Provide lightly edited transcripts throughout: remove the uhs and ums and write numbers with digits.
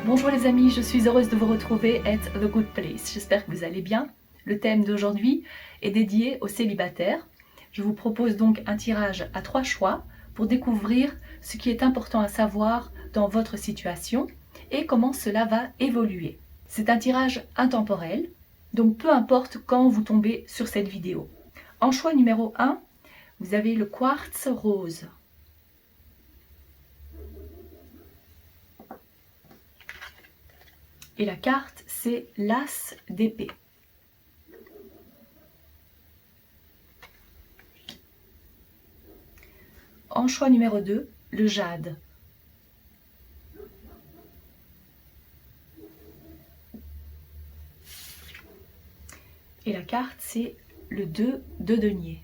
Bonjour les amis, je suis heureuse de vous retrouver at The Good Place. J'espère que vous allez bien. Le thème d'aujourd'hui est dédié aux célibataires. Je vous propose donc un tirage à 3 choix pour découvrir ce qui est important à savoir dans votre situation et comment cela va évoluer. C'est un tirage intemporel, donc peu importe quand vous tombez sur cette vidéo. En choix numéro 1, vous avez le quartz rose. Et la carte, c'est l'As d'épée. En choix numéro 2, le jade. Et la carte, c'est le 2 de denier.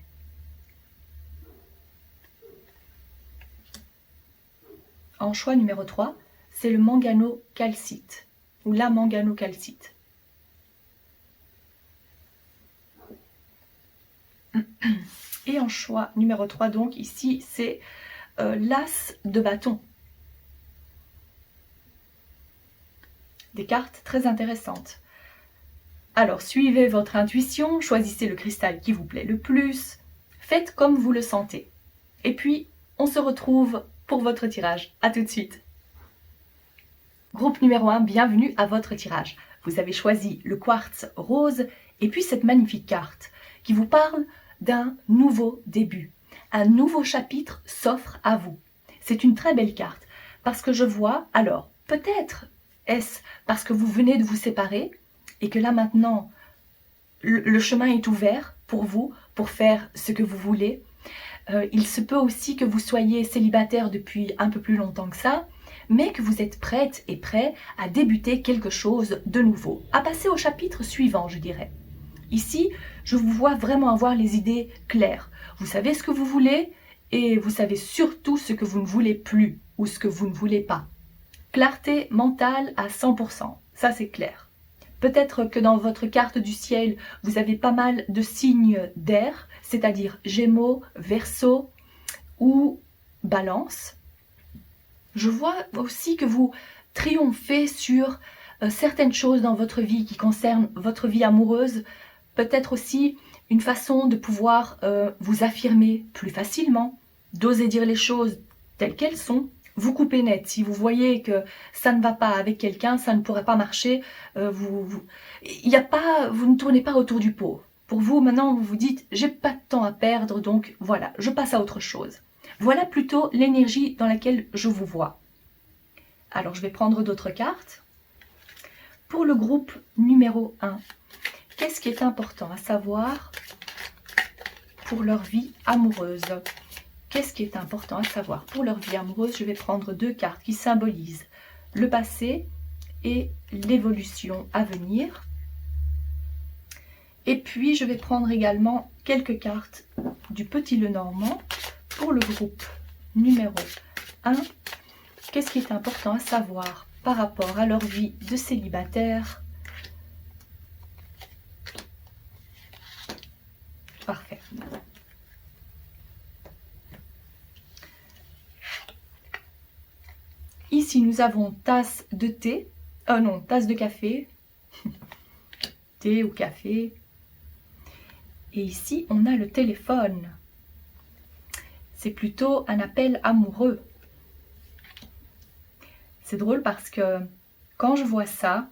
En choix numéro 3, c'est le mangano-calcite, ou la mangano-calcite. Et en choix numéro 3, donc ici, c'est l'As de bâton. Des cartes très intéressantes. Alors, suivez votre intuition, choisissez le cristal qui vous plaît le plus, faites comme vous le sentez. Et puis, on se retrouve pour votre tirage. À tout de suite. Groupe numéro 1, bienvenue à votre tirage. Vous avez choisi le quartz rose et puis cette magnifique carte qui vous parle d'un nouveau début. Un nouveau chapitre s'offre à vous. C'est une très belle carte parce que je vois, alors peut-être est-ce parce que vous venez de vous séparer et que là maintenant le chemin est ouvert pour vous pour faire ce que vous voulez. Il se peut aussi que vous soyez célibataire depuis un peu plus longtemps que ça, mais que vous êtes prête et prêt à débuter quelque chose de nouveau, à passer au chapitre suivant, je dirais. Ici, je vous vois vraiment avoir les idées claires. Vous savez ce que vous voulez et vous savez surtout ce que vous ne voulez plus ou ce que vous ne voulez pas. Clarté mentale à 100%, ça c'est clair. Peut-être que dans votre carte du ciel, vous avez pas mal de signes d'air, c'est-à-dire Gémeaux, Verseau ou Balance. Je vois aussi que vous triomphez sur certaines choses dans votre vie qui concernent votre vie amoureuse, peut-être aussi une façon de pouvoir vous affirmer plus facilement, d'oser dire les choses telles qu'elles sont. Vous coupez net. Si vous voyez que ça ne va pas avec quelqu'un, ça ne pourrait pas marcher, vous ne tournez pas autour du pot. Pour vous, maintenant, vous vous dites, j'ai pas de temps à perdre, donc voilà, je passe à autre chose. Voilà plutôt l'énergie dans laquelle je vous vois. Alors, je vais prendre d'autres cartes. Pour le groupe numéro 1, qu'est-ce qui est important à savoir pour leur vie amoureuse? Qu'est-ce qui est important à savoir pour leur vie amoureuse? Je vais prendre 2 cartes qui symbolisent le passé et l'évolution à venir. Et puis, je vais prendre également quelques cartes du Petit Lenormand pour le groupe numéro 1. Qu'est-ce qui est important à savoir par rapport à leur vie de célibataire? Parfait. Ici, nous avons tasse de thé. Non, tasse de café. Thé ou café. Et ici, on a le téléphone. C'est plutôt un appel amoureux. C'est drôle parce que quand je vois ça,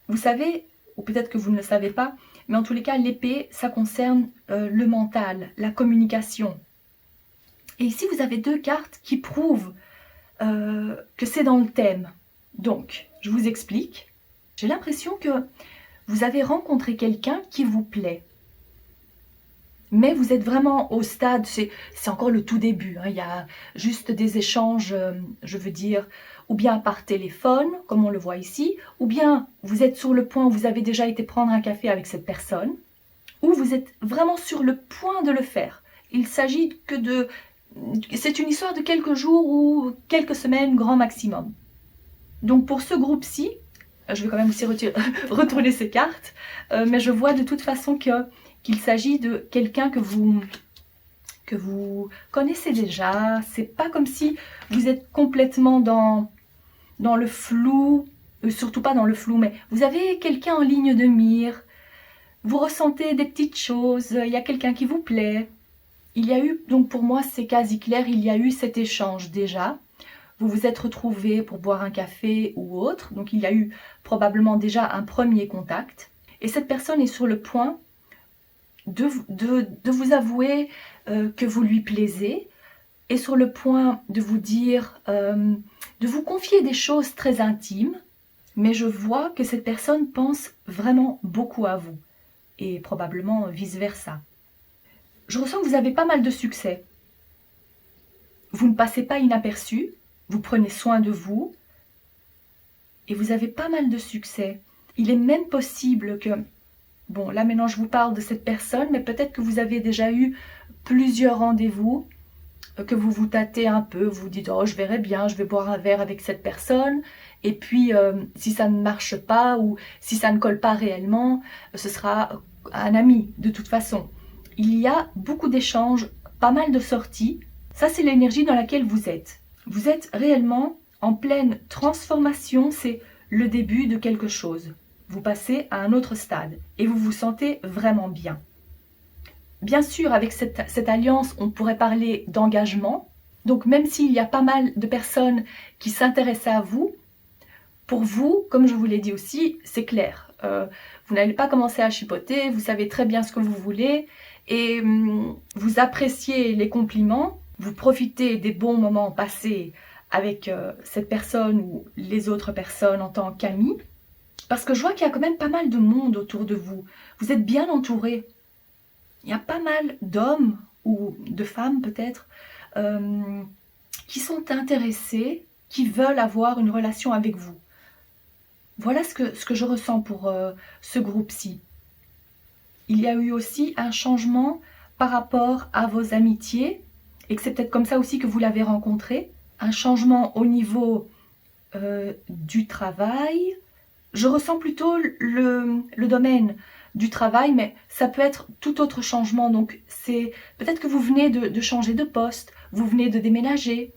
vous savez, ou peut-être que vous ne le savez pas, Mais en tous les cas, l'épée, ça concerne le mental, la communication. Et ici, vous avez 2 cartes qui prouvent que c'est dans le thème. Donc, je vous explique. J'ai l'impression que vous avez rencontré quelqu'un qui vous plaît. Mais vous êtes vraiment au stade, c'est encore le tout début, hein, il y a juste des échanges, je veux dire, ou bien par téléphone, comme on le voit ici, ou bien vous êtes sur le point où vous avez déjà été prendre un café avec cette personne, ou vous êtes vraiment sur le point de le faire. Il s'agit que de... C'est une histoire de quelques jours ou quelques semaines, grand maximum. Donc pour ce groupe-ci, je vais quand même aussi retourner ces cartes, mais je vois de toute façon qu'il s'agit de quelqu'un que vous connaissez déjà. C'est pas comme si vous êtes complètement dans le flou, surtout pas dans le flou, mais vous avez quelqu'un en ligne de mire, vous ressentez des petites choses, il y a quelqu'un qui vous plaît. Il y a eu, donc pour moi c'est quasi clair, il y a eu cet échange déjà. Vous vous êtes retrouvés pour boire un café ou autre, donc il y a eu probablement déjà un premier contact. Et cette personne est sur le point de vous avouer que vous lui plaisez, et sur le point de vous dire, de vous confier des choses très intimes, mais je vois que cette personne pense vraiment beaucoup à vous, et probablement vice-versa. Je ressens que vous avez pas mal de succès. Vous ne passez pas inaperçu, vous prenez soin de vous, et vous avez pas mal de succès. Il est même possible que, bon là maintenant je vous parle de cette personne, mais peut-être que vous avez déjà eu plusieurs rendez-vous, que vous vous tâtez un peu, vous dites oh je verrai bien, je vais boire un verre avec cette personne, et puis si ça ne marche pas ou si ça ne colle pas réellement, ce sera un ami de toute façon. Il y a beaucoup d'échanges, pas mal de sorties, ça c'est l'énergie dans laquelle vous êtes. Vous êtes réellement en pleine transformation, c'est le début de quelque chose. Vous passez à un autre stade et vous vous sentez vraiment bien. Bien sûr, avec cette alliance, on pourrait parler d'engagement. Donc même s'il y a pas mal de personnes qui s'intéressent à vous, pour vous, comme je vous l'ai dit aussi, c'est clair. Vous n'allez pas commencer à chipoter, vous savez très bien ce que vous voulez et vous appréciez les compliments, vous profitez des bons moments passés avec cette personne ou les autres personnes en tant qu'amis. Parce que je vois qu'il y a quand même pas mal de monde autour de vous. Vous êtes bien entouré. Il y a pas mal d'hommes ou de femmes peut-être qui sont intéressés, qui veulent avoir une relation avec vous. Voilà ce que je ressens pour ce groupe-ci. Il y a eu aussi un changement par rapport à vos amitiés, et que c'est peut-être comme ça aussi que vous l'avez rencontré. Un changement au niveau du travail. Je ressens plutôt le domaine du travail, mais ça peut être tout autre changement. Donc c'est peut-être que vous venez de changer de poste, vous venez de déménager,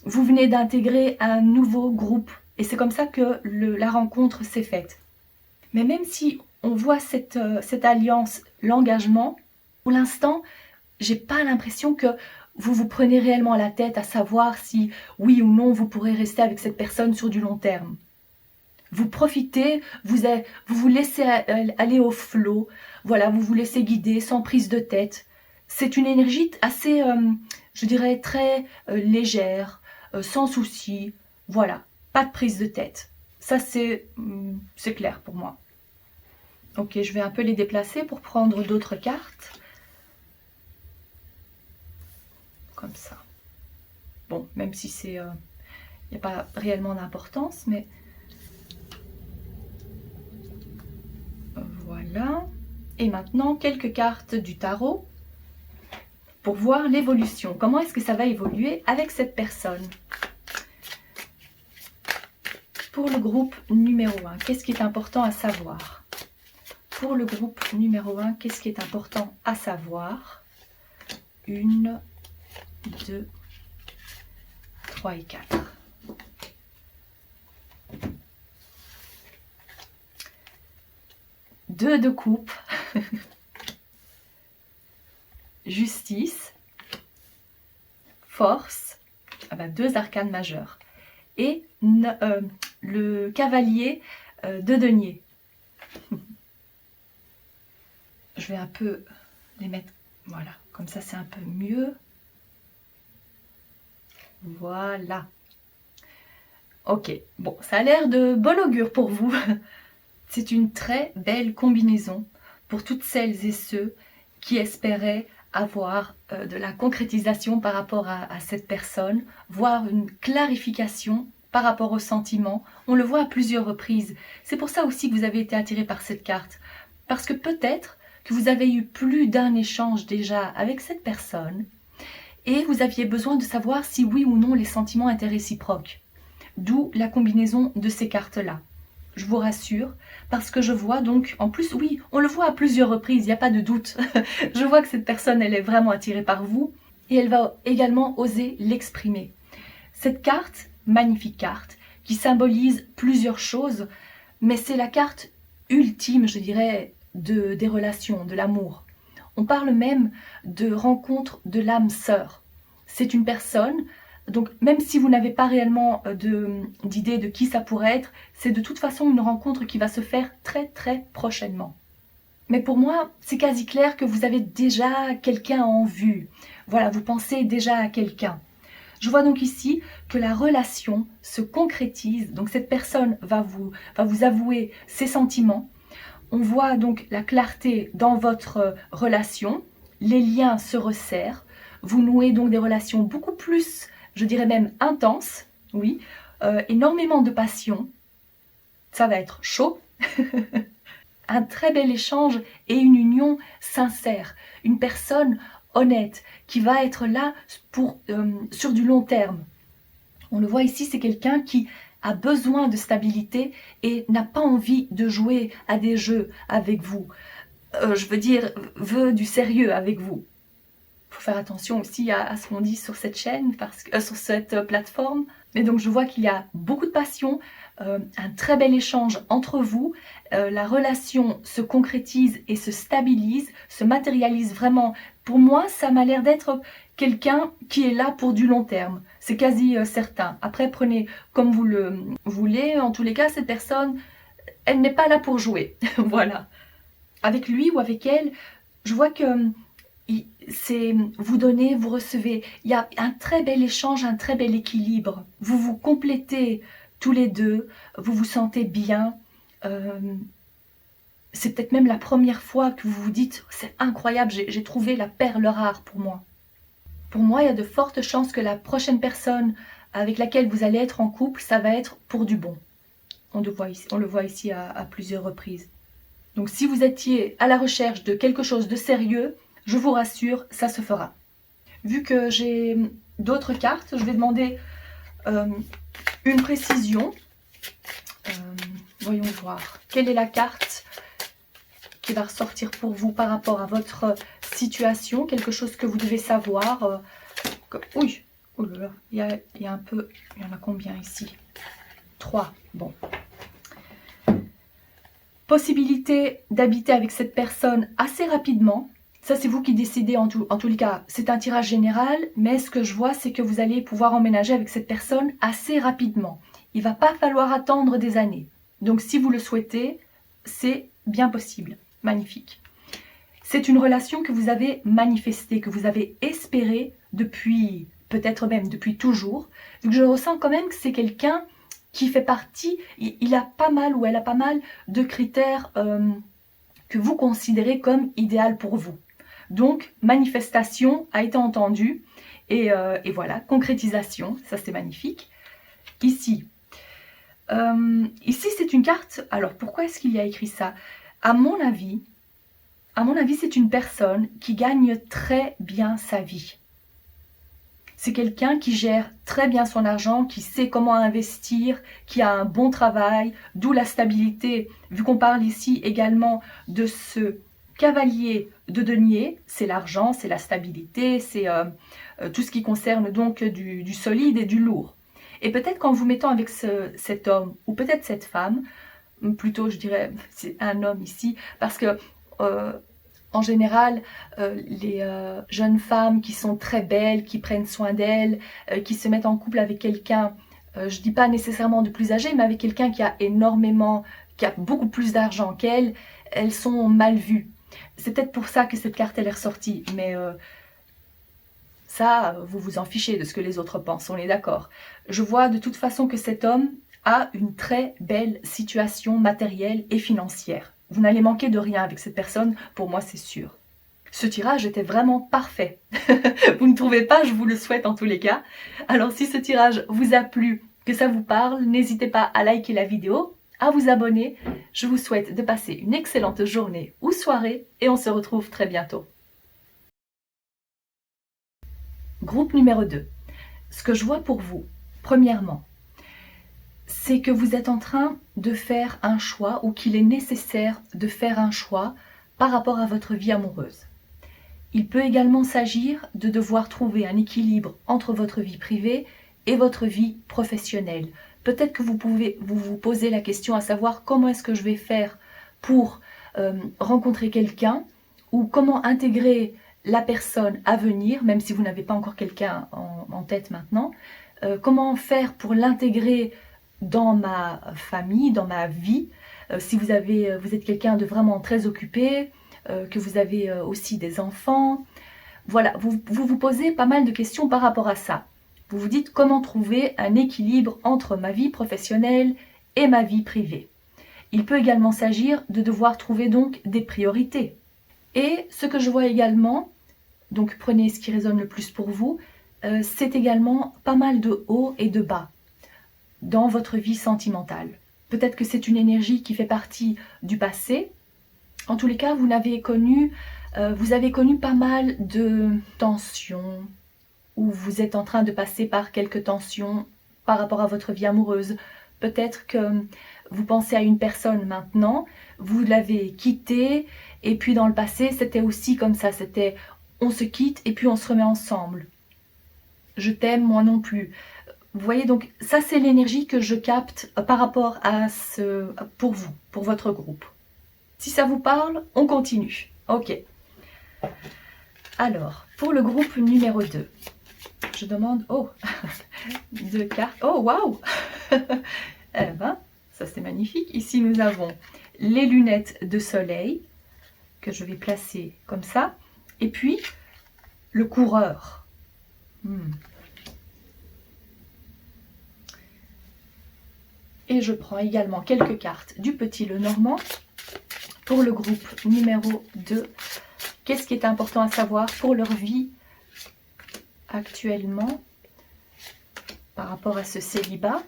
vous venez d'intégrer un nouveau groupe. Et c'est comme ça que la rencontre s'est faite. Mais même si on voit cette alliance, l'engagement, pour l'instant, j'ai pas l'impression que vous vous prenez réellement la tête à savoir si oui ou non vous pourrez rester avec cette personne sur du long terme. Vous profitez, vous laissez aller au flot, voilà, vous vous laissez guider sans prise de tête. C'est une énergie assez, je dirais, très légère, sans souci, voilà, pas de prise de tête. Ça, c'est clair pour moi. Ok, je vais un peu les déplacer pour prendre d'autres cartes. Comme ça. Bon, même si c'est... il n'y a pas réellement d'importance, mais... Voilà. Et maintenant, quelques cartes du tarot pour voir l'évolution. Comment est-ce que ça va évoluer avec cette personne? Pour le groupe numéro 1, qu'est-ce qui est important à savoir? Pour le groupe numéro 1, qu'est-ce qui est important à savoir? 1, 2, 3 et 4. Deux de coupe, justice, force, deux arcanes majeures, et le cavalier de denier. je vais un peu les mettre, voilà, comme ça c'est un peu mieux. Voilà. Ok, bon, ça a l'air de bon augure pour vous. C'est une très belle combinaison pour toutes celles et ceux qui espéraient avoir de la concrétisation par rapport à cette personne, voire une clarification par rapport aux sentiments. On le voit à plusieurs reprises. C'est pour ça aussi que vous avez été attiré par cette carte. Parce que peut-être que vous avez eu plus d'un échange déjà avec cette personne et vous aviez besoin de savoir si oui ou non les sentiments étaient réciproques. D'où la combinaison de ces cartes-là. Je vous rassure, parce que je vois donc, en plus, oui, on le voit à plusieurs reprises, il n'y a pas de doute. Je vois que cette personne, elle est vraiment attirée par vous et elle va également oser l'exprimer. Cette carte, magnifique carte, qui symbolise plusieurs choses, mais c'est la carte ultime, je dirais, des relations, de l'amour. On parle même de rencontre de l'âme sœur. C'est une personne, donc même si vous n'avez pas réellement d'idée de qui ça pourrait être, c'est de toute façon une rencontre qui va se faire très très prochainement. Mais pour moi, c'est quasi clair que vous avez déjà quelqu'un en vue. Voilà, vous pensez déjà à quelqu'un. Je vois donc ici que la relation se concrétise, donc cette personne va vous avouer ses sentiments. On voit donc la clarté dans votre relation, les liens se resserrent, vous nouez donc des relations beaucoup plus, je dirais même intenses, oui, énormément de passion, ça va être chaud, un très bel échange et une union sincère, une personne honnête qui va être là sur du long terme. On le voit ici, c'est quelqu'un qui a besoin de stabilité et n'a pas envie de jouer à des jeux avec vous. Je veux dire, veut du sérieux avec vous. Il faut faire attention aussi à ce qu'on dit sur cette chaîne, sur cette plateforme. Mais donc je vois qu'il y a beaucoup de passion, un très bel échange entre vous. La relation se concrétise et se stabilise, se matérialise vraiment. Pour moi, ça m'a l'air d'être quelqu'un qui est là pour du long terme. C'est quasi certain. Après, prenez comme vous le voulez. En tous les cas, cette personne, elle n'est pas là pour jouer. Voilà. Avec lui ou avec elle, je vois que c'est vous donnez, vous recevez. Il y a un très bel échange, un très bel équilibre. Vous vous complétez tous les deux, vous vous sentez bien. C'est peut-être même la première fois que vous vous dites « c'est incroyable, j'ai trouvé la perle rare pour moi ». Pour moi, il y a de fortes chances que la prochaine personne avec laquelle vous allez être en couple, ça va être pour du bon. On le voit ici à plusieurs reprises. Donc si vous étiez à la recherche de quelque chose de sérieux, je vous rassure, ça se fera. Vu que j'ai d'autres cartes, je vais demander une précision. Voyons voir. Quelle est la carte qui va ressortir pour vous par rapport à votre situation? Quelque chose que vous devez savoir. Oui, oh là là, il y a un peu... Il y en a combien ici? 3. Bon. Possibilité d'habiter avec cette personne assez rapidement. Ça, c'est vous qui décidez en tous les cas. C'est un tirage général, mais ce que je vois, c'est que vous allez pouvoir emménager avec cette personne assez rapidement. Il ne va pas falloir attendre des années. Donc, si vous le souhaitez, c'est bien possible. Magnifique. C'est une relation que vous avez manifestée, que vous avez espérée depuis, peut-être même depuis toujours. Donc, je ressens quand même que c'est quelqu'un qui fait partie, il a pas mal ou elle a pas mal de critères que vous considérez comme idéal pour vous. Donc, manifestation a été entendue et voilà, concrétisation, ça c'est magnifique. Ici, c'est une carte, alors pourquoi est-ce qu'il y a écrit ça? À mon avis, c'est une personne qui gagne très bien sa vie. C'est quelqu'un qui gère très bien son argent, qui sait comment investir, qui a un bon travail, d'où la stabilité, vu qu'on parle ici également de ce cavalier de denier, c'est l'argent, c'est la stabilité, c'est tout ce qui concerne donc du solide et du lourd. Et peut-être qu'en vous mettant avec cet homme, ou peut-être cette femme, plutôt je dirais c'est un homme ici, parce que en général, les jeunes femmes qui sont très belles, qui prennent soin d'elles, qui se mettent en couple avec quelqu'un, je ne dis pas nécessairement de plus âgé, mais avec quelqu'un qui a beaucoup plus d'argent qu'elles, elles sont mal vues. C'est peut-être pour ça que cette carte elle est ressortie, mais ça, vous vous en fichez de ce que les autres pensent, on est d'accord. Je vois de toute façon que cet homme a une très belle situation matérielle et financière. Vous n'allez manquer de rien avec cette personne, pour moi c'est sûr. Ce tirage était vraiment parfait. Vous ne trouvez pas? Je vous le souhaite en tous les cas. Alors si ce tirage vous a plu, que ça vous parle, n'hésitez pas à liker la vidéo, à vous abonner. Je vous souhaite de passer une excellente journée ou soirée et on se retrouve très bientôt. Groupe numéro 2. Ce que je vois pour vous, premièrement, c'est que vous êtes en train de faire un choix ou qu'il est nécessaire de faire un choix par rapport à votre vie amoureuse. Il peut également s'agir de devoir trouver un équilibre entre votre vie privée et votre vie professionnelle. Peut-être que vous pouvez vous poser la question à savoir comment est-ce que je vais faire pour rencontrer quelqu'un ou comment intégrer la personne à venir, même si vous n'avez pas encore quelqu'un en tête maintenant. Comment faire pour l'intégrer dans ma famille, dans ma vie, si vous êtes quelqu'un de vraiment très occupé, que vous avez aussi des enfants. Voilà, vous posez pas mal de questions par rapport à ça. Vous vous dites comment trouver un équilibre entre ma vie professionnelle et ma vie privée. Il peut également s'agir de devoir trouver donc des priorités. Et ce que je vois également, donc prenez ce qui résonne le plus pour vous, c'est également pas mal de hauts et de bas dans votre vie sentimentale. Peut-être que c'est une énergie qui fait partie du passé. En tous les cas, vous avez connu pas mal de tensions, ou vous êtes en train de passer par quelques tensions par rapport à votre vie amoureuse. Peut-être que vous pensez à une personne maintenant, vous l'avez quittée, et puis dans le passé, c'était aussi comme ça, c'était on se quitte et puis on se remet ensemble. Je t'aime, moi non plus. Vous voyez, donc ça c'est l'énergie que je capte par rapport à pour vous, pour votre groupe. Si ça vous parle, on continue. Ok. Alors, pour le groupe numéro 2, je demande... Oh, 2 cartes. Oh, waouh. Eh ben, ça c'est magnifique. Ici, nous avons les lunettes de soleil, que je vais placer comme ça. Et puis, le coureur. Et je prends également quelques cartes du Petit Lenormand. Pour le groupe numéro 2, qu'est-ce qui est important à savoir pour leur vie actuellement par rapport à ce célibat?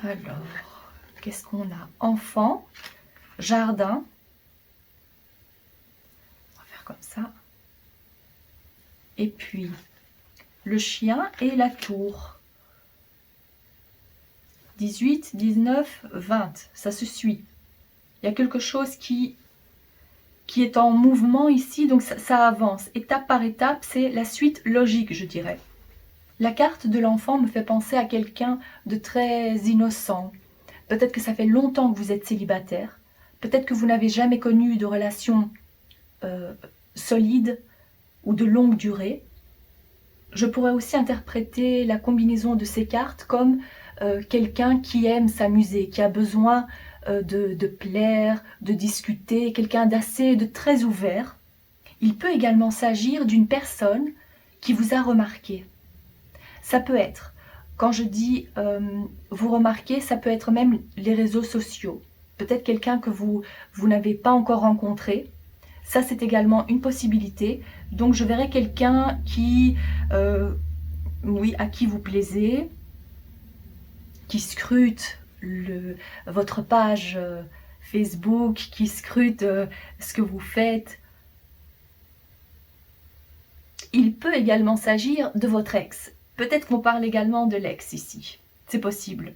Alors, qu'est-ce qu'on a? Enfant, jardin. On va faire comme ça. Et puis, le chien et la tour. 18, 19, 20, ça se suit. Il y a quelque chose qui est en mouvement ici, donc ça avance. Étape par étape, c'est la suite logique, je dirais. La carte de l'enfant me fait penser à quelqu'un de très innocent. Peut-être que ça fait longtemps que vous êtes célibataire. Peut-être que vous n'avez jamais connu de relation solide ou de longue durée. Je pourrais aussi interpréter la combinaison de ces cartes comme quelqu'un qui aime s'amuser, qui a besoin de plaire, de discuter, quelqu'un de très ouvert. Il peut également s'agir d'une personne qui vous a remarqué. Ça peut être, quand je dis vous remarquez, ça peut être même les réseaux sociaux. Peut-être quelqu'un que vous n'avez pas encore rencontré. Ça, c'est également une possibilité. Donc, je verrai quelqu'un qui, oui, à qui vous plaisez, qui scrute votre page Facebook, qui scrute ce que vous faites. Il peut également s'agir de votre ex. Peut-être qu'on parle également de l'ex ici. C'est possible.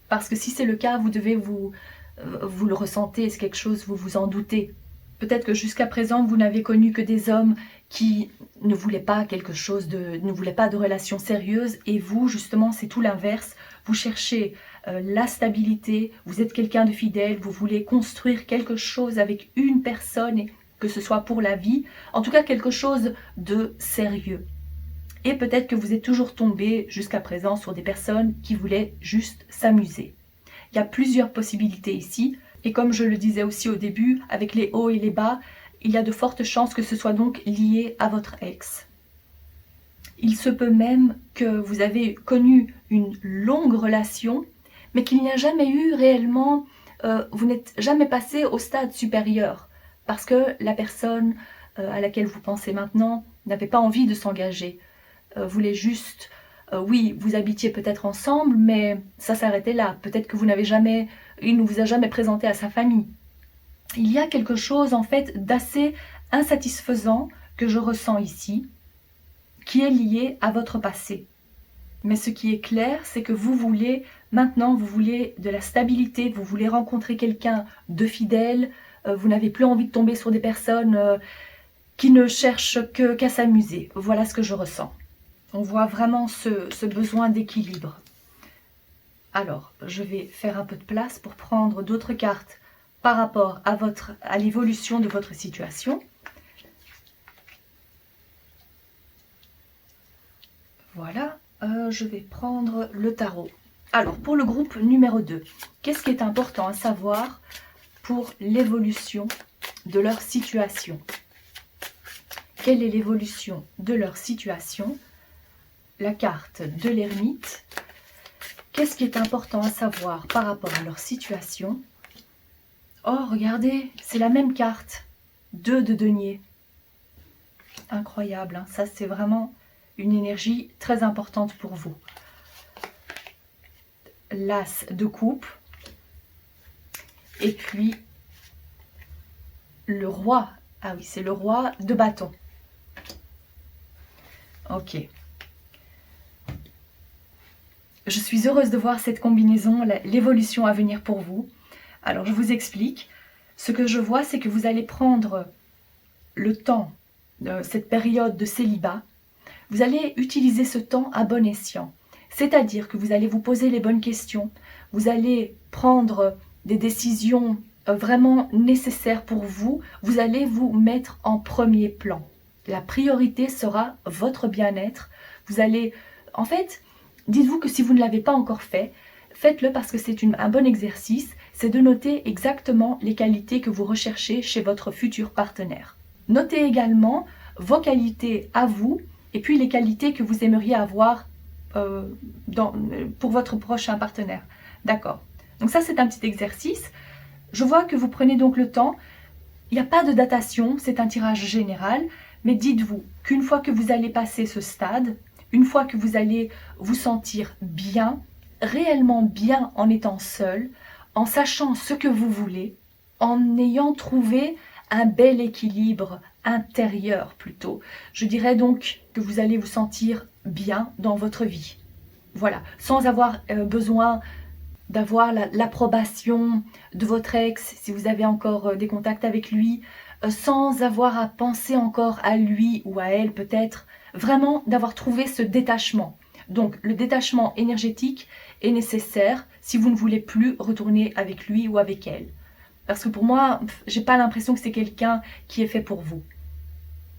Parce que si c'est le cas, vous devez vous le ressentez, c'est quelque chose, vous vous en doutez. Peut-être que jusqu'à présent, vous n'avez connu que des hommes qui ne voulaient pas ne voulaient pas de relations sérieuses. Et vous, justement, c'est tout l'inverse. Vous cherchez la stabilité, vous êtes quelqu'un de fidèle, vous voulez construire quelque chose avec une personne, et que ce soit pour la vie. En tout cas, quelque chose de sérieux. Et peut-être que vous êtes toujours tombé jusqu'à présent sur des personnes qui voulaient juste s'amuser. Il y a plusieurs possibilités ici. Et comme je le disais aussi au début, avec les hauts et les bas, il y a de fortes chances que ce soit donc lié à votre ex. Il se peut même que vous avez connu une longue relation, mais qu'il n'y a jamais eu réellement, vous n'êtes jamais passé au stade supérieur, parce que la personne à laquelle vous pensez maintenant n'avait pas envie de s'engager, voulait juste, oui, vous habitiez peut-être ensemble, mais ça s'arrêtait là. Peut-être que il ne vous a jamais présenté à sa famille. Il y a quelque chose en fait d'assez insatisfaisant que je ressens ici, qui est lié à votre passé. Mais ce qui est clair, c'est que vous voulez de la stabilité, vous voulez rencontrer quelqu'un de fidèle, vous n'avez plus envie de tomber sur des personnes qui ne cherchent qu'à s'amuser. Voilà ce que je ressens. On voit vraiment ce besoin d'équilibre. Alors, je vais faire un peu de place pour prendre d'autres cartes par rapport à l'évolution de votre situation. Voilà, je vais prendre le tarot. Alors, pour le groupe numéro 2, qu'est-ce qui est important à savoir pour l'évolution de leur situation? Quelle est l'évolution de leur situation? La carte de l'ermite. Qu'est-ce qui est important à savoir par rapport à leur situation? Oh, regardez, c'est la même carte. 2 de denier. Incroyable, hein? Ça c'est vraiment une énergie très importante pour vous. L'as de coupe. Et puis le roi. Ah oui, c'est le roi de bâton. Ok. Je suis heureuse de voir cette combinaison, l'évolution à venir pour vous. Alors, je vous explique. Ce que je vois, c'est que vous allez prendre le temps, cette période de célibat. Vous allez utiliser ce temps à bon escient. C'est-à-dire que vous allez vous poser les bonnes questions. Vous allez prendre des décisions vraiment nécessaires pour vous. Vous allez vous mettre en premier plan. La priorité sera votre bien-être. Vous allez, en fait, dites-vous que si vous ne l'avez pas encore fait, faites-le parce que c'est un bon exercice. C'est de noter exactement les qualités que vous recherchez chez votre futur partenaire. Notez également vos qualités à vous et puis les qualités que vous aimeriez avoir pour votre prochain partenaire. D'accord. Donc ça, c'est un petit exercice. Je vois que vous prenez donc le temps. Il n'y a pas de datation, c'est un tirage général. Mais dites-vous qu'une fois que vous allez passer ce stade, une fois que vous allez vous sentir bien, réellement bien en étant seul, en sachant ce que vous voulez, en ayant trouvé un bel équilibre intérieur plutôt. Je dirais donc que vous allez vous sentir bien dans votre vie. Voilà, sans avoir besoin d'avoir l'approbation de votre ex, si vous avez encore des contacts avec lui, sans avoir à penser encore à lui ou à elle peut-être, vraiment d'avoir trouvé ce détachement. Donc le détachement énergétique est nécessaire si vous ne voulez plus retourner avec lui ou avec elle. Parce que pour moi, j'ai pas l'impression que c'est quelqu'un qui est fait pour vous.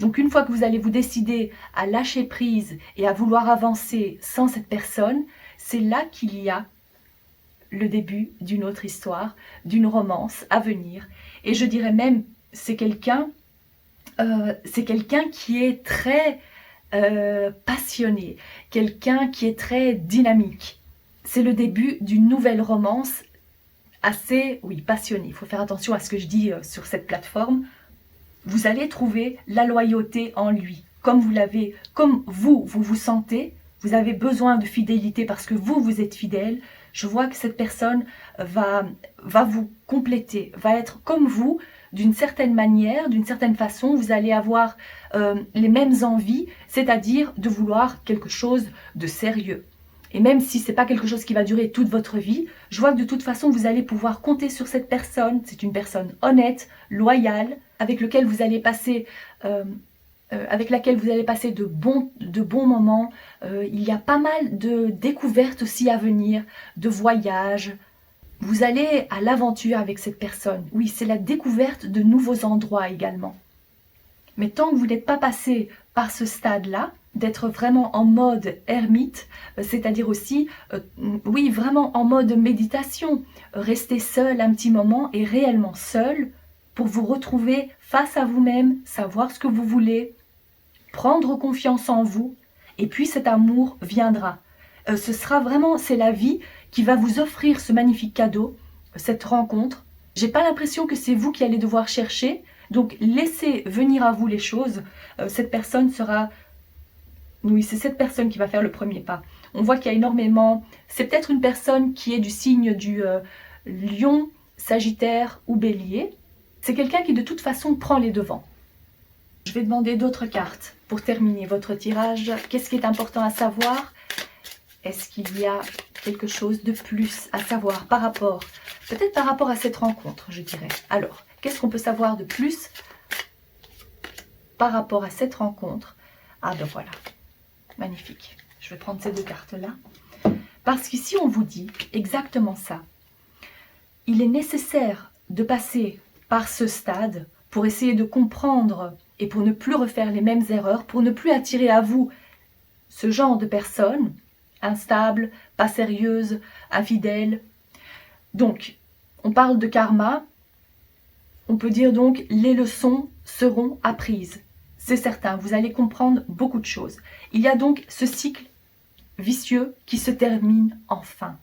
Donc une fois que vous allez vous décider à lâcher prise et à vouloir avancer sans cette personne, c'est là qu'il y a le début d'une autre histoire, d'une romance à venir. Et je dirais même, c'est quelqu'un qui est très passionné, quelqu'un qui est très dynamique. C'est le début d'une nouvelle romance assez, oui, passionnée. Il faut faire attention à ce que je dis sur cette plateforme. Vous allez trouver la loyauté en lui. Comme vous vous sentez, vous avez besoin de fidélité parce que vous êtes fidèle. Je vois que cette personne va vous compléter, va être comme vous d'une certaine manière, d'une certaine façon. Vous allez avoir les mêmes envies, c'est-à-dire de vouloir quelque chose de sérieux. Et même si ce n'est pas quelque chose qui va durer toute votre vie, je vois que de toute façon, vous allez pouvoir compter sur cette personne. C'est une personne honnête, loyale, avec laquelle vous allez passer de bons moments. Il y a pas mal de découvertes aussi à venir, de voyages. Vous allez à l'aventure avec cette personne. Oui, c'est la découverte de nouveaux endroits également. Mais tant que vous n'êtes pas passé par ce stade-là, d'être vraiment en mode ermite, c'est-à-dire aussi, oui, vraiment en mode méditation. Rester seul un petit moment et réellement seul pour vous retrouver face à vous-même, savoir ce que vous voulez, prendre confiance en vous, et puis cet amour viendra. Ce sera vraiment, c'est la vie qui va vous offrir ce magnifique cadeau, cette rencontre. J'ai pas l'impression que c'est vous qui allez devoir chercher, donc laissez venir à vous les choses. Cette personne sera... Oui, c'est cette personne qui va faire le premier pas. On voit qu'il y a énormément... C'est peut-être une personne qui est du signe du Lion, Sagittaire ou Bélier. C'est quelqu'un qui de toute façon prend les devants. Je vais demander d'autres cartes pour terminer votre tirage. Qu'est-ce qui est important à savoir? Est-ce qu'il y a quelque chose de plus à savoir par rapport, peut-être par rapport à cette rencontre, je dirais. Alors, qu'est-ce qu'on peut savoir de plus par rapport à cette rencontre? Ah ben voilà, magnifique. Je vais prendre ces deux cartes-là. Parce qu'ici, on vous dit exactement ça. Il est nécessaire de passer par ce stade pour essayer de comprendre et pour ne plus refaire les mêmes erreurs, pour ne plus attirer à vous ce genre de personnes instables, pas sérieuses, infidèles. Donc, on parle de karma. On peut dire donc les leçons seront apprises. C'est certain, vous allez comprendre beaucoup de choses. Il y a donc ce cycle vicieux qui se termine enfin.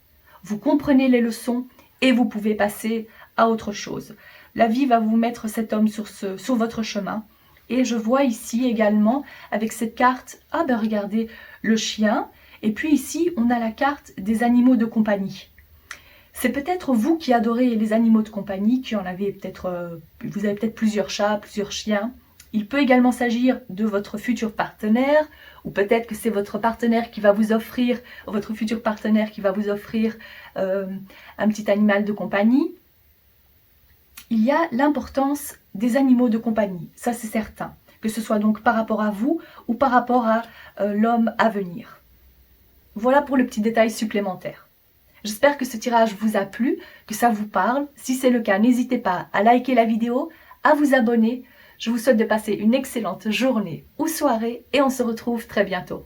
Vous comprenez les leçons et vous pouvez passer à autre chose. La vie va vous mettre cet homme sur votre chemin. Et je vois ici également, avec cette carte, ah ben regardez, le chien. Et puis ici, on a la carte des animaux de compagnie. C'est peut-être vous qui adorez les animaux de compagnie, qui en avez peut-être, vous avez peut-être plusieurs chats, plusieurs chiens. Il peut également s'agir de votre futur partenaire, ou peut-être que c'est votre partenaire qui va vous offrir, votre futur partenaire qui va vous offrir un petit animal de compagnie. Il y a l'importance des animaux de compagnie, ça c'est certain, que ce soit donc par rapport à vous ou par rapport à l'homme à venir. Voilà pour le petit détail supplémentaire. J'espère que ce tirage vous a plu, que ça vous parle. Si c'est le cas, n'hésitez pas à liker la vidéo, à vous abonner. Je vous souhaite de passer une excellente journée ou soirée et on se retrouve très bientôt.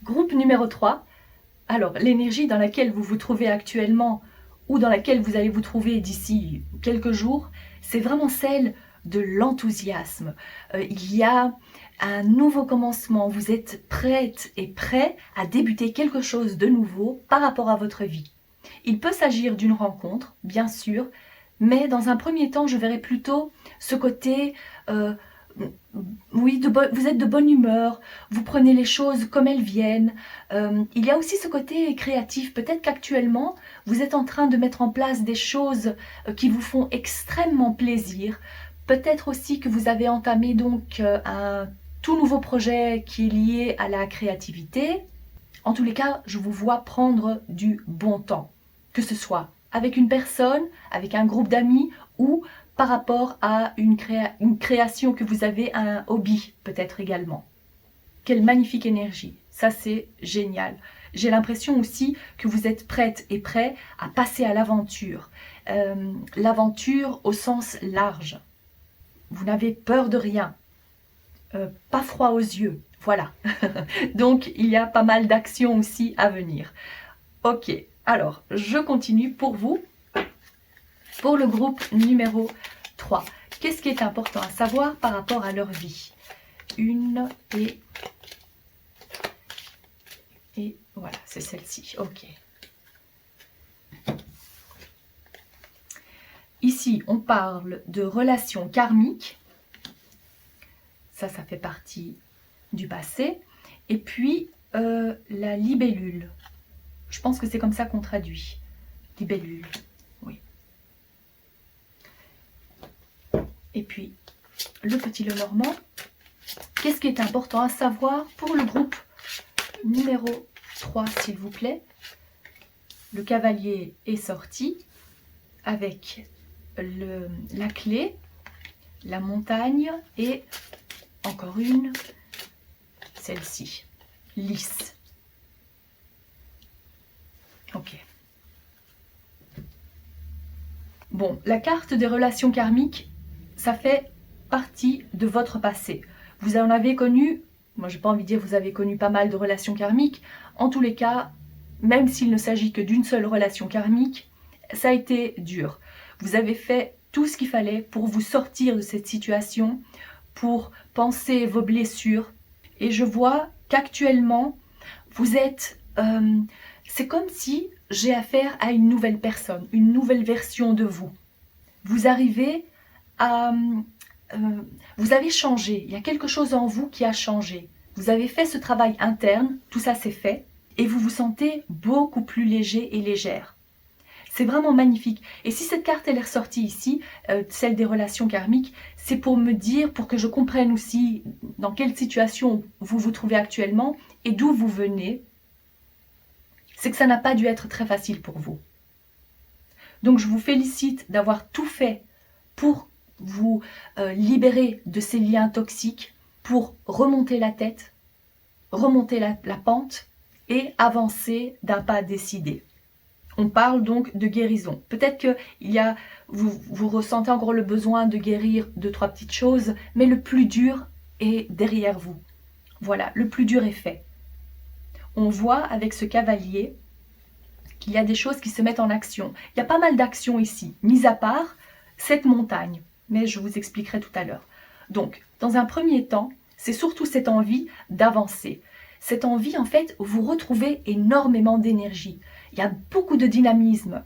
Groupe numéro 3. Alors, l'énergie dans laquelle vous vous trouvez actuellement ou dans laquelle vous allez vous trouver d'ici quelques jours, c'est vraiment celle de l'enthousiasme. Il y a un nouveau commencement, vous êtes prête et prêt à débuter quelque chose de nouveau par rapport à votre vie. Il peut s'agir d'une rencontre, bien sûr, mais dans un premier temps, je verrai plutôt ce côté... oui, vous êtes de bonne humeur, vous prenez les choses comme elles viennent. Il y a aussi ce côté créatif. Peut-être qu'actuellement, vous êtes en train de mettre en place des choses qui vous font extrêmement plaisir. Peut-être aussi que vous avez entamé donc un tout nouveau projet qui est lié à la créativité. En tous les cas, je vous vois prendre du bon temps, que ce soit avec une personne, avec un groupe d'amis ou par rapport à une création que vous avez, un hobby peut-être également. Quelle magnifique énergie, ça c'est génial. J'ai l'impression aussi que vous êtes prête et prêt à passer à l'aventure. L'aventure au sens large. Vous n'avez peur de rien, pas froid aux yeux, voilà. Donc il y a pas mal d'actions aussi à venir. Ok, alors je continue pour vous. Pour le groupe numéro 3, qu'est-ce qui est important à savoir par rapport à leur vie? Une et voilà, c'est celle-ci, ok. Ici, on parle de relations karmiques. Ça fait partie du passé. Et puis, la libellule. Je pense que c'est comme ça qu'on traduit. Libellule, oui. Et puis, le petit Lenormand. Qu'est-ce qui est important à savoir pour le groupe numéro 3, s'il vous plaît? Le cavalier est sorti avec la clé, la montagne et encore une, celle-ci, lys. Ok. Bon, la carte des relations karmiques, ça fait partie de votre passé. Vous en avez connu, moi j'ai pas envie de dire vous avez connu pas mal de relations karmiques, en tous les cas, même s'il ne s'agit que d'une seule relation karmique, ça a été dur. Vous avez fait tout ce qu'il fallait pour vous sortir de cette situation, pour penser vos blessures. Et je vois qu'actuellement, vous êtes... c'est comme si j'ai affaire à une nouvelle personne, une nouvelle version de vous. Vous arrivez à... vous avez changé, il y a quelque chose en vous qui a changé. Vous avez fait ce travail interne, tout ça c'est fait, et vous vous sentez beaucoup plus léger et légère. C'est vraiment magnifique. Et si cette carte elle est ressortie ici, celle des relations karmiques, c'est pour me dire, pour que je comprenne aussi dans quelle situation vous vous trouvez actuellement et d'où vous venez, c'est que ça n'a pas dû être très facile pour vous. Donc je vous félicite d'avoir tout fait pour vous libérer de ces liens toxiques, pour remonter la tête, remonter la pente et avancer d'un pas décidé. On parle donc de guérison. Peut-être que vous ressentez encore le besoin de guérir 2-3 petites choses, mais le plus dur est derrière vous. Voilà, le plus dur est fait. On voit avec ce cavalier qu'il y a des choses qui se mettent en action. Il y a pas mal d'actions ici, mis à part cette montagne, mais je vous expliquerai tout à l'heure. Donc, dans un premier temps, c'est surtout cette envie d'avancer. Cette envie, en fait, vous retrouvez énormément d'énergie. Il y a beaucoup de dynamisme.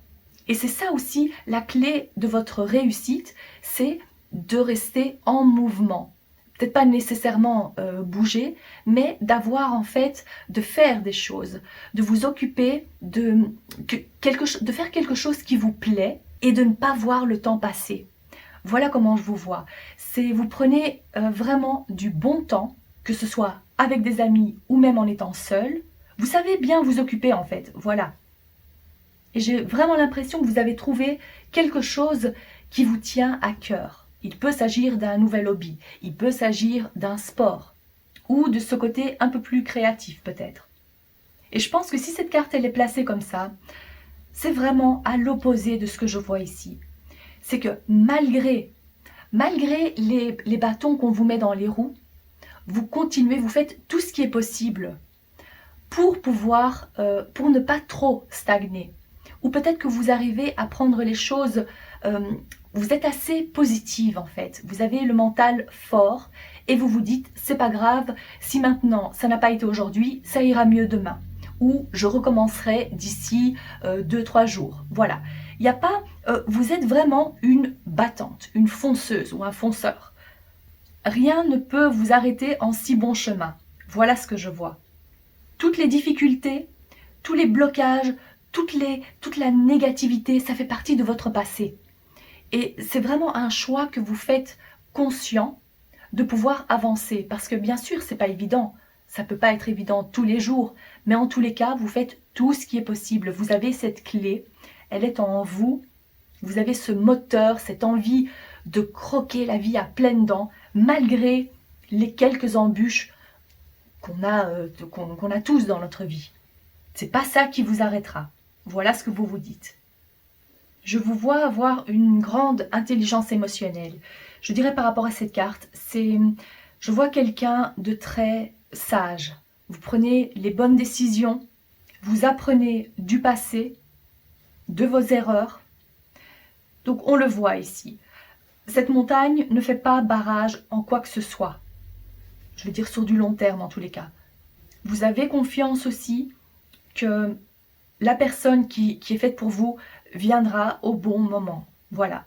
Et c'est ça aussi la clé de votre réussite, c'est de rester en mouvement. Peut-être pas nécessairement bouger, mais d'avoir en fait, de faire des choses, de vous occuper de faire quelque chose qui vous plaît et de ne pas voir le temps passer. Voilà comment je vous vois. C'est vous prenez vraiment du bon temps, que ce soit avec des amis ou même en étant seul. Vous savez bien vous occuper en fait, voilà. Et j'ai vraiment l'impression que vous avez trouvé quelque chose qui vous tient à cœur. Il peut s'agir d'un nouvel hobby, il peut s'agir d'un sport, ou de ce côté un peu plus créatif peut-être. Et je pense que si cette carte elle est placée comme ça, c'est vraiment à l'opposé de ce que je vois ici. C'est que malgré les bâtons qu'on vous met dans les roues, vous continuez, vous faites tout ce qui est possible pour pouvoir, pour ne pas trop stagner. Ou peut-être que vous arrivez à prendre les choses, vous êtes assez positive en fait, vous avez le mental fort et vous vous dites c'est pas grave, si maintenant ça n'a pas été aujourd'hui, ça ira mieux demain. Ou je recommencerai d'ici 2-3 jours. Voilà, il n'y a pas, vous êtes vraiment une battante, une fonceuse ou un fonceur. Rien ne peut vous arrêter en si bon chemin. Voilà ce que je vois. Toutes les difficultés, tous les blocages, toute la négativité, ça fait partie de votre passé. Et c'est vraiment un choix que vous faites conscient de pouvoir avancer. Parce que bien sûr, c'est pas évident. Ça peut pas être évident tous les jours. Mais en tous les cas, vous faites tout ce qui est possible. Vous avez cette clé, elle est en vous. Vous avez ce moteur, cette envie de croquer la vie à pleines dents, malgré les quelques embûches qu'on a tous dans notre vie. C'est pas ça qui vous arrêtera. Voilà ce que vous vous dites. Je vous vois avoir une grande intelligence émotionnelle. Je dirais par rapport à cette carte, je vois quelqu'un de très sage. Vous prenez les bonnes décisions, vous apprenez du passé, de vos erreurs. Donc on le voit ici. Cette montagne ne fait pas barrage en quoi que ce soit. Je veux dire sur du long terme en tous les cas. Vous avez confiance aussi que la personne qui est faite pour vous viendra au bon moment. Voilà.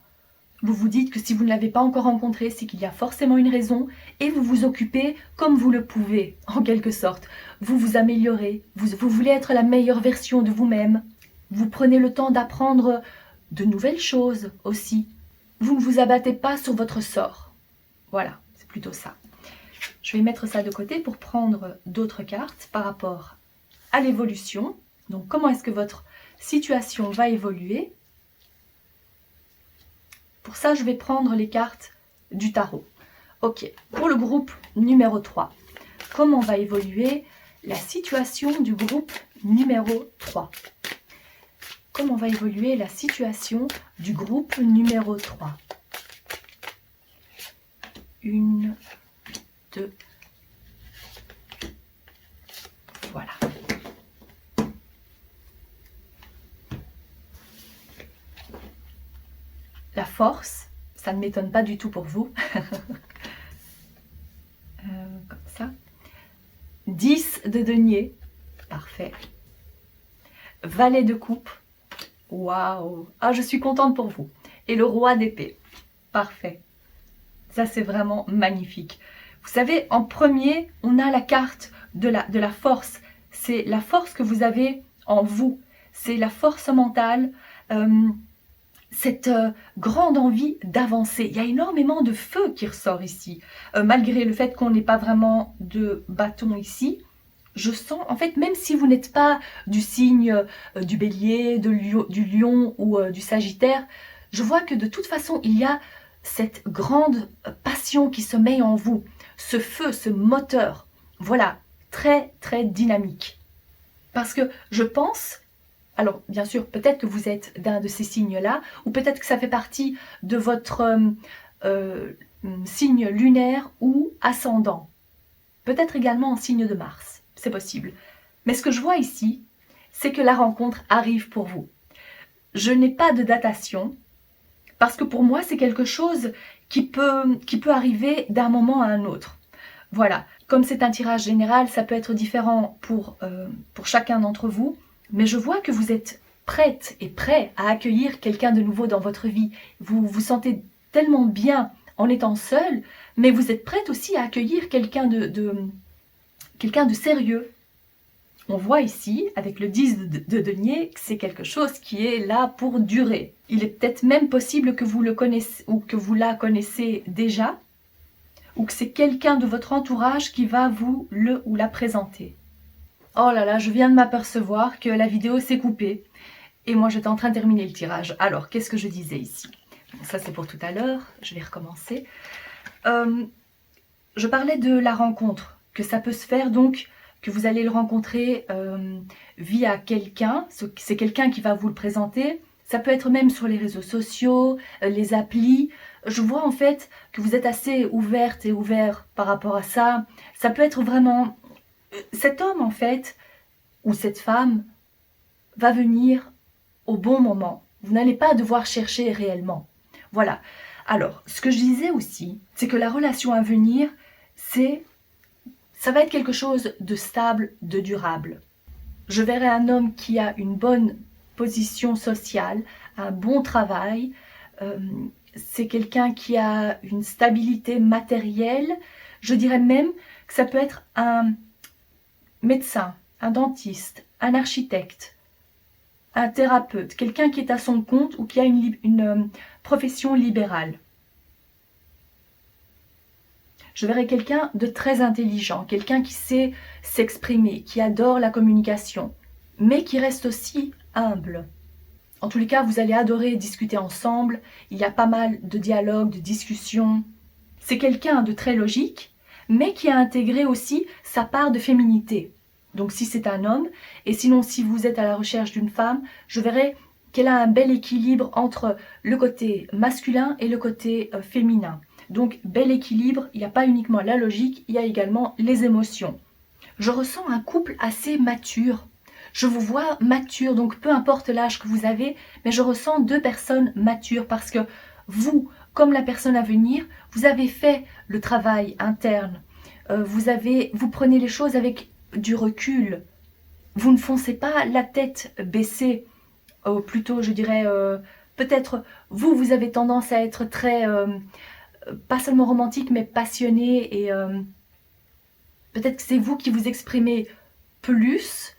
Vous vous dites que si vous ne l'avez pas encore rencontré, c'est qu'il y a forcément une raison et vous vous occupez comme vous le pouvez, en quelque sorte. Vous vous améliorez, vous voulez être la meilleure version de vous-même. Vous prenez le temps d'apprendre de nouvelles choses aussi. Vous ne vous abattez pas sur votre sort. Voilà, c'est plutôt ça. Je vais mettre ça de côté pour prendre d'autres cartes par rapport à l'évolution. Donc, comment est-ce que votre situation va évoluer? Pour ça, je vais prendre les cartes du tarot. Ok, pour le groupe numéro 3, comment va évoluer la situation du groupe numéro 3? Comment va évoluer la situation du groupe numéro 3? 1, 2. Voilà. La force, ça ne m'étonne pas du tout pour vous. Comme ça. 10 de denier. Parfait. Valet de coupe. Waouh! Ah, je suis contente pour vous. Et le roi d'épée. Parfait. Ça, c'est vraiment magnifique. Vous savez, en premier, on a la carte de la force. C'est la force que vous avez en vous. C'est la force mentale, cette grande envie d'avancer. Il y a énormément de feu qui ressort ici. Malgré le fait qu'on n'ait pas vraiment de bâton ici, je sens, en fait, même si vous n'êtes pas du signe du bélier, du lion ou du sagittaire, je vois que de toute façon, il y a cette grande passion qui se met en vous, ce feu, ce moteur, voilà, très très dynamique. Parce que je pense, alors bien sûr, peut-être que vous êtes d'un de ces signes-là, ou peut-être que ça fait partie de votre signe lunaire ou ascendant, peut-être également en signe de Mars, c'est possible. Mais ce que je vois ici, c'est que la rencontre arrive pour vous. Je n'ai pas de datation, parce que pour moi, c'est quelque chose qui peut arriver d'un moment à un autre. Voilà, comme c'est un tirage général, ça peut être différent pour chacun d'entre vous, mais je vois que vous êtes prête et prêt à accueillir quelqu'un de nouveau dans votre vie. Vous vous sentez tellement bien en étant seul, mais vous êtes prête aussi à accueillir quelqu'un quelqu'un de sérieux. On voit ici, avec le 10 de denier, que c'est quelque chose qui est là pour durer. Il est peut-être même possible que vous le connaissez ou que vous la connaissez déjà, ou que c'est quelqu'un de votre entourage qui va vous le ou la présenter. Oh là là, je viens de m'apercevoir que la vidéo s'est coupée et moi j'étais en train de terminer le tirage. Alors, qu'est-ce que je disais ici? Ça c'est pour tout à l'heure, je vais recommencer. Je parlais de la rencontre, que ça peut se faire donc, que vous allez le rencontrer via quelqu'un, c'est quelqu'un qui va vous le présenter, ça peut être même sur les réseaux sociaux, les applis. Je vois en fait que vous êtes assez ouverte et ouvert par rapport à ça. Ça peut être vraiment... Cet homme en fait, ou cette femme, va venir au bon moment. Vous n'allez pas devoir chercher réellement. Voilà. Alors, ce que je disais aussi, c'est que la relation à venir, ça va être quelque chose de stable, de durable. Je verrai un homme qui a une bonne position sociale, un bon travail, c'est quelqu'un qui a une stabilité matérielle. Je dirais même que ça peut être un médecin, un dentiste, un architecte, un thérapeute, quelqu'un qui est à son compte ou qui a une profession libérale. Je verrai quelqu'un de très intelligent, quelqu'un qui sait s'exprimer, qui adore la communication, mais qui reste aussi humble. En tous les cas, vous allez adorer discuter ensemble, il y a pas mal de dialogues, de discussions. C'est quelqu'un de très logique, mais qui a intégré aussi sa part de féminité. Donc si c'est un homme, et sinon si vous êtes à la recherche d'une femme, je verrai qu'elle a un bel équilibre entre le côté masculin et le côté féminin. Donc bel équilibre, il n'y a pas uniquement la logique, il y a également les émotions. Je ressens un couple assez mature. Je vous vois mature, donc peu importe l'âge que vous avez, mais je ressens deux personnes matures parce que vous, comme la personne à venir, vous avez fait le travail interne. Vous prenez les choses avec du recul. Vous ne foncez pas la tête baissée. Plutôt, je dirais, peut-être vous avez tendance à être très, pas seulement romantique, mais passionné. Et peut-être que c'est vous qui vous exprimez plus.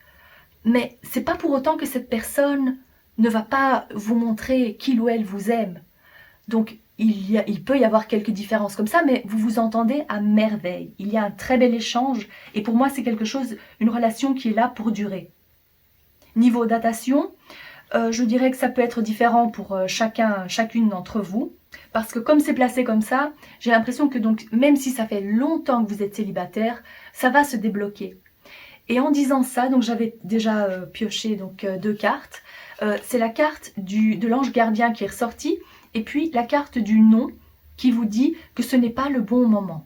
Mais c'est pas pour autant que cette personne ne va pas vous montrer qu'il ou elle vous aime. Donc, il peut y avoir quelques différences comme ça, mais vous vous entendez à merveille. Il y a un très bel échange, et pour moi, c'est quelque chose, une relation qui est là pour durer. Niveau datation, je dirais que ça peut être différent pour chacune d'entre vous, parce que comme c'est placé comme ça, j'ai l'impression que donc, même si ça fait longtemps que vous êtes célibataire, ça va se débloquer. Et en disant ça, donc j'avais déjà pioché donc, deux cartes. C'est la carte de l'ange gardien qui est ressortie, et puis la carte du non. qui vous dit que ce n'est pas le bon moment.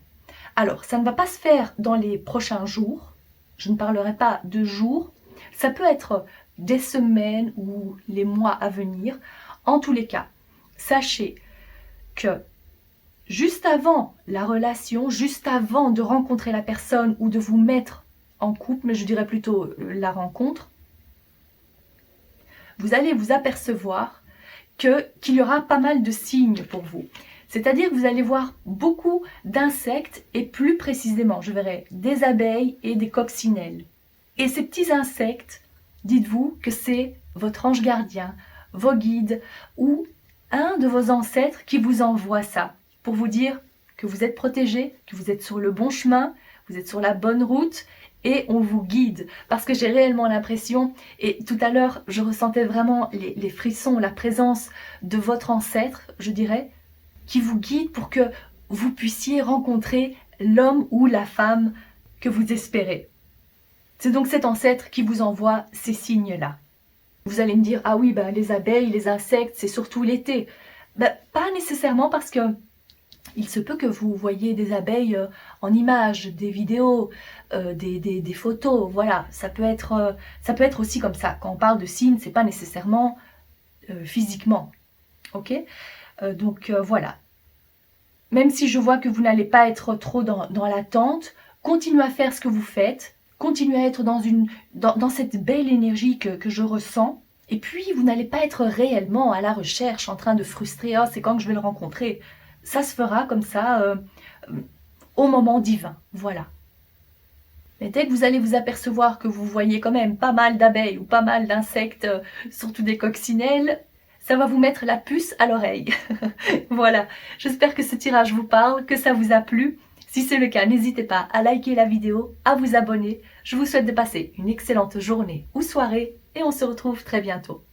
Alors, ça ne va pas se faire dans les prochains jours. Je ne parlerai pas de jours. Ça peut être des semaines ou les mois à venir. En tous les cas, sachez que juste avant la relation, juste avant de rencontrer la personne ou de vous mettre en couple, mais je dirais plutôt la rencontre, vous allez vous apercevoir qu'il y aura pas mal de signes pour vous. C'est-à-dire que vous allez voir beaucoup d'insectes et plus précisément, je verrai des abeilles et des coccinelles. Et ces petits insectes, dites-vous que c'est votre ange gardien, vos guides ou un de vos ancêtres qui vous envoie ça pour vous dire que vous êtes protégé, que vous êtes sur le bon chemin, vous êtes sur la bonne route et on vous guide. Parce que j'ai réellement l'impression, et tout à l'heure je ressentais vraiment les frissons, la présence de votre ancêtre, je dirais, qui vous guide pour que vous puissiez rencontrer l'homme ou la femme que vous espérez. C'est donc cet ancêtre qui vous envoie ces signes-là. Vous allez me dire, ah oui, ben, les abeilles, les insectes, c'est surtout l'été. Ben, pas nécessairement parce que il se peut que vous voyez des abeilles en images, des vidéos, des photos, voilà. Ça peut être aussi comme ça. Quand on parle de signes, c'est pas nécessairement physiquement. Ok ? Donc voilà. Même si je vois que vous n'allez pas être trop dans l'attente, continuez à faire ce que vous faites, continuez à être dans cette belle énergie que je ressens, et puis vous n'allez pas être réellement à la recherche, en train de frustrer, oh, c'est quand que je vais le rencontrer. Ça se fera comme ça au moment divin, voilà. Mais dès que vous allez vous apercevoir que vous voyez quand même pas mal d'abeilles ou pas mal d'insectes, surtout des coccinelles, ça va vous mettre la puce à l'oreille. Voilà, j'espère que ce tirage vous parle, que ça vous a plu. Si c'est le cas, n'hésitez pas à liker la vidéo, à vous abonner. Je vous souhaite de passer une excellente journée ou soirée et on se retrouve très bientôt.